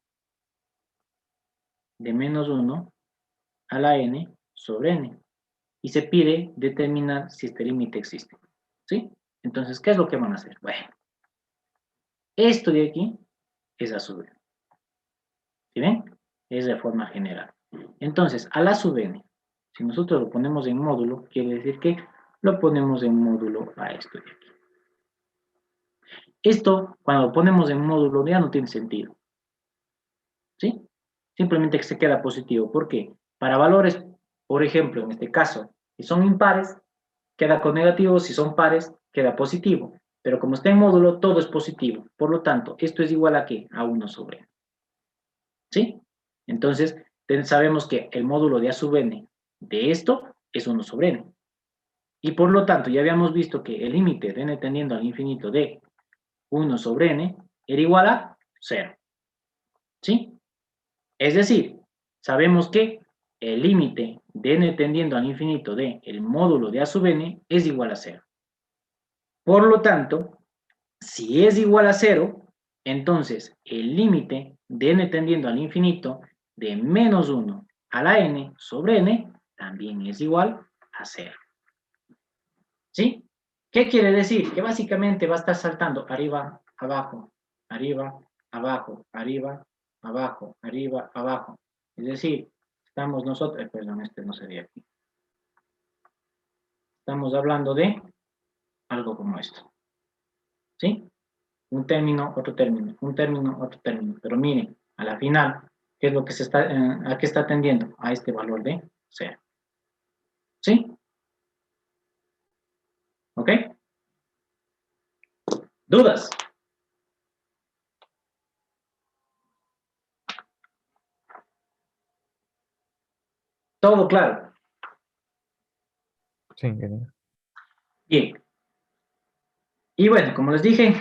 de menos 1 a la n sobre n. Y se pide determinar si este límite existe, ¿sí? Entonces, ¿qué es lo que van a hacer? Bueno, esto de aquí es a sub n, ¿sí ven? Es de forma general. Entonces, a la sub n, si nosotros lo ponemos en módulo, quiere decir que lo ponemos en módulo a esto de aquí. Esto, cuando lo ponemos en módulo, ya no tiene sentido, ¿sí? Simplemente que se queda positivo. ¿Por qué? Para valores, por ejemplo, en este caso, si son impares, queda con negativo, si son pares, queda positivo. Pero como está en módulo, todo es positivo. Por lo tanto, esto es igual a ¿qué? A 1 sobre n. ¿Sí? Entonces, sabemos que el módulo de a sub n de esto es 1 sobre n. Y por lo tanto, ya habíamos visto que el límite de n tendiendo al infinito de 1 sobre n era igual a 0. ¿Sí? Es decir, sabemos que el límite de n tendiendo al infinito de el módulo de a sub n es igual a 0. Por lo tanto, si es igual a 0, entonces el límite de n tendiendo al infinito de menos 1 a la n sobre n también es igual a 0. ¿Sí? ¿Qué quiere decir? Que básicamente va a estar saltando arriba, abajo, arriba, abajo, arriba, abajo, arriba, abajo. Es decir, estamos nosotros, perdón, este no sería aquí. Estamos hablando de algo como esto, ¿sí? Un término, otro término, un término, otro término. Pero miren, a la final, ¿qué es lo que a qué está atendiendo? A este valor de 0. ¿Sí? ¿Ok? ¿Dudas? ¿Todo claro? Sí, ingeniero. Bien. Y bueno, como les dije,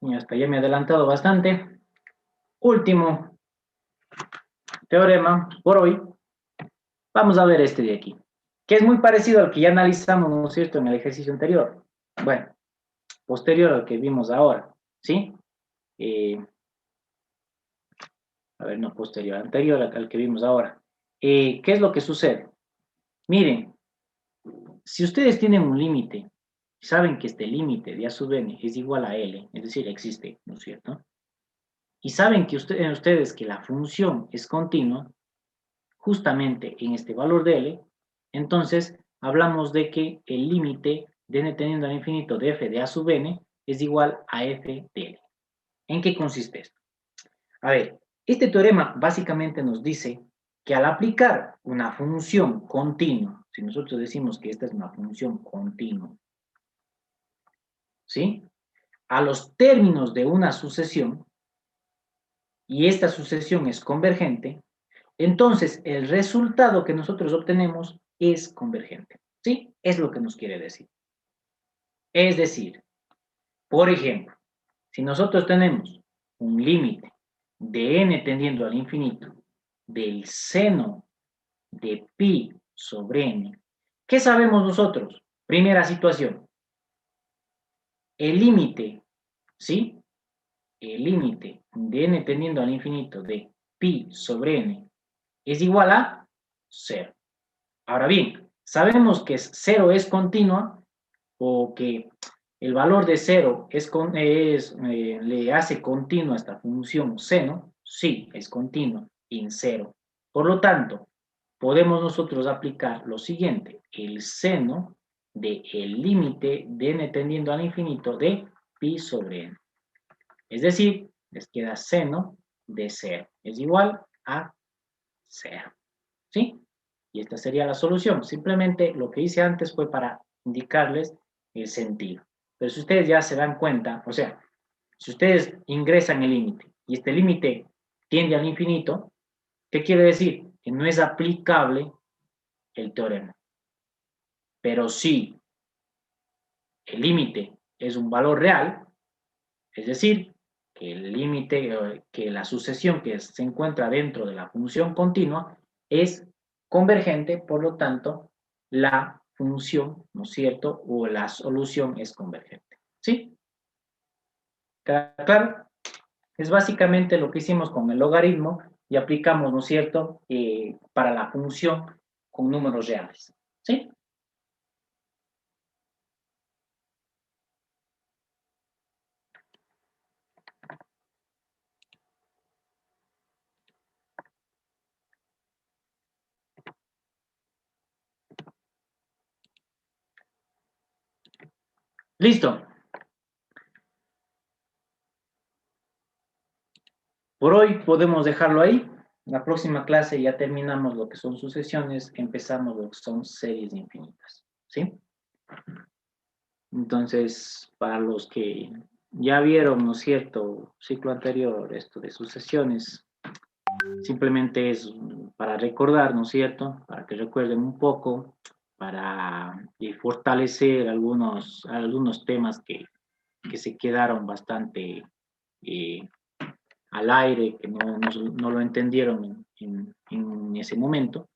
y hasta ya me he adelantado bastante. Último teorema por hoy. Vamos a ver este de aquí, que es muy parecido al que ya analizamos, ¿no es cierto?, en el ejercicio anterior. Bueno, posterior al que vimos ahora, ¿sí? A ver, no posterior, anterior al que vimos ahora. ¿Qué es lo que sucede? Miren, si ustedes tienen un límite, saben que este límite de A sub n es igual a L, es decir, existe, ¿no es cierto? Y saben que ustedes que la función es continua, justamente en este valor de L, entonces hablamos de que el límite de n teniendo al infinito de f de A sub n es igual a f de L. ¿En qué consiste esto? A ver, este teorema básicamente nos dice que al aplicar una función continua, si nosotros decimos que esta es una función continua, ¿sí? A los términos de una sucesión, y esta sucesión es convergente, entonces el resultado que nosotros obtenemos es convergente, ¿sí? Es lo que nos quiere decir. Es decir, por ejemplo, si nosotros tenemos un límite de n tendiendo al infinito del seno de pi sobre n, ¿qué sabemos nosotros? Primera situación, el límite, ¿sí? El límite de n tendiendo al infinito de pi sobre n es igual a 0. Ahora bien, sabemos que 0 es continua o que el valor de 0 le hace continua esta función seno. Sí, es continua en 0. Por lo tanto, podemos nosotros aplicar lo siguiente, el seno del límite de n tendiendo al infinito de pi sobre n. Es decir, les queda seno de 0. Es igual a 0. ¿Sí? Y esta sería la solución. Simplemente lo que hice antes fue para indicarles el sentido. Pero si ustedes ya se dan cuenta, o sea, si ustedes ingresan el límite y este límite tiende al infinito, ¿qué quiere decir? Que no es aplicable el teorema. Pero si el límite es un valor real, es decir, que el límite, que la sucesión que se encuentra dentro de la función continua es convergente, por lo tanto, la función, ¿no es cierto?, o la solución es convergente. ¿Sí? ¿Queda claro? Es básicamente lo que hicimos con el logaritmo y aplicamos, ¿no es cierto?, para la función con números reales. ¿Sí? Listo. Por hoy podemos dejarlo ahí. La próxima clase ya terminamos lo que son sucesiones, empezamos lo que son series infinitas. ¿Sí? Entonces, para los que ya vieron, ¿no es cierto?, ciclo anterior, esto de sucesiones, simplemente es para recordar, ¿no es cierto?, para que recuerden un poco, para fortalecer algunos temas que se quedaron bastante eh, al aire, que no lo entendieron en ese momento,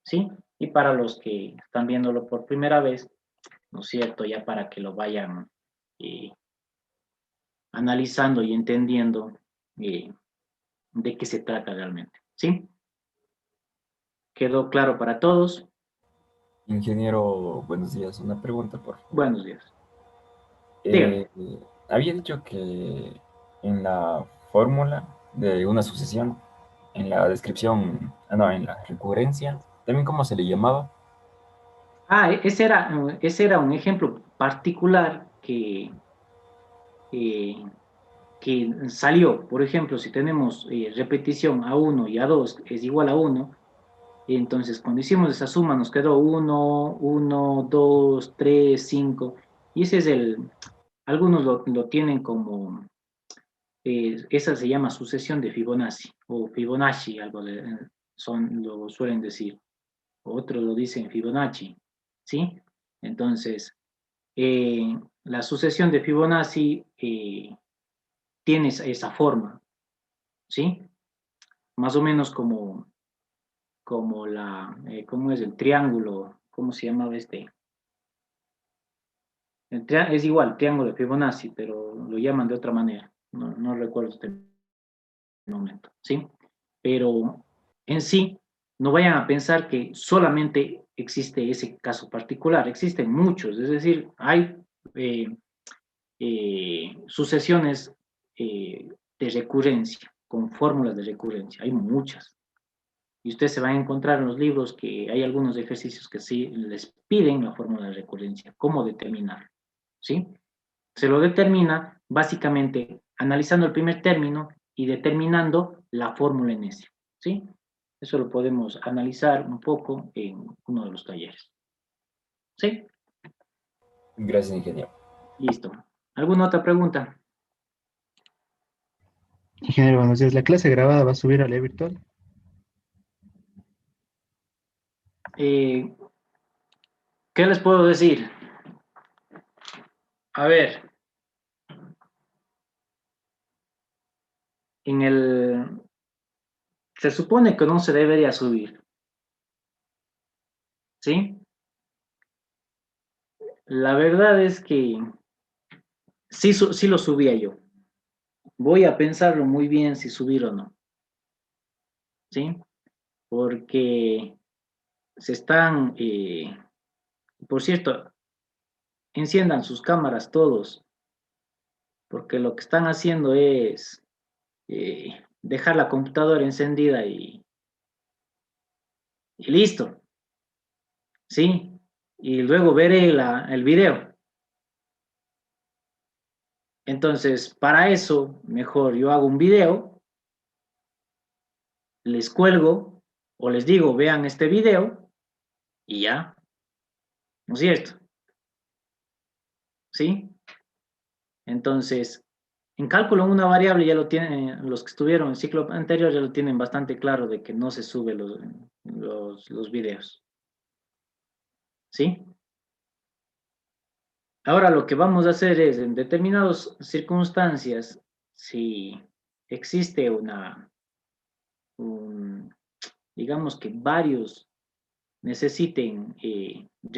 ¿sí? Y para los que están viéndolo por primera vez, ¿no es cierto? Ya para que lo vayan eh, analizando y entendiendo eh, de qué se trata realmente, ¿sí? ¿Quedó claro para todos? Ingeniero, buenos días. Una pregunta, por favor. Buenos días. Díganme. Eh, Había dicho que en la fórmula de una sucesión, en la descripción, no, en la recurrencia, también cómo se le llamaba. Ese era un ejemplo particular eh, que salió. Por ejemplo, si tenemos repetición a 1 y a 2 es igual a 1, entonces cuando hicimos esa suma nos quedó 1, 1, 2, 3, 5, y ese es algunos lo tienen como, esa se llama sucesión de Fibonacci, o Fibonacci, lo suelen decir, otros lo dicen Fibonacci, ¿sí? Entonces, la sucesión de Fibonacci tiene esa forma, ¿sí? Más o menos como ¿cómo es el triángulo? ¿Cómo se llamaba este? Es igual, triángulo de Fibonacci, pero lo llaman de otra manera. No recuerdo este momento, ¿sí? Pero en sí, no vayan a pensar que solamente existe ese caso particular, existen muchos, es decir, hay eh, sucesiones de recurrencia, con fórmulas de recurrencia, hay muchas. Y ustedes se van a encontrar en los libros que hay algunos ejercicios que sí les piden la fórmula de recurrencia, cómo determinar, ¿sí? Se lo determina básicamente analizando el primer término y determinando la fórmula en ese, ¿sí? Eso lo podemos analizar un poco en uno de los talleres. ¿Sí? Gracias, ingeniero. Listo. ¿Alguna otra pregunta? Ingeniero, buenos días. ¿La clase grabada va a subir a la virtual? Eh, ¿Qué les puedo decir? A ver, se supone que no se debería subir, ¿sí? La verdad es que sí lo subía yo. Voy a pensarlo muy bien si subir o no, ¿sí? Porque se están, por cierto, enciendan sus cámaras todos, porque lo que están haciendo es dejar la computadora encendida y listo, ¿sí? Y luego veré el video. Entonces, para eso, mejor yo hago un video, les cuelgo o les digo, vean este video y ya, ¿no es cierto? ¿Sí? Entonces, en cálculo una variable ya lo tienen, los que estuvieron en el ciclo anterior ya lo tienen bastante claro de que no se suben los videos. ¿Sí? Ahora lo que vamos a hacer es, en determinadas circunstancias, si existe digamos que varios necesiten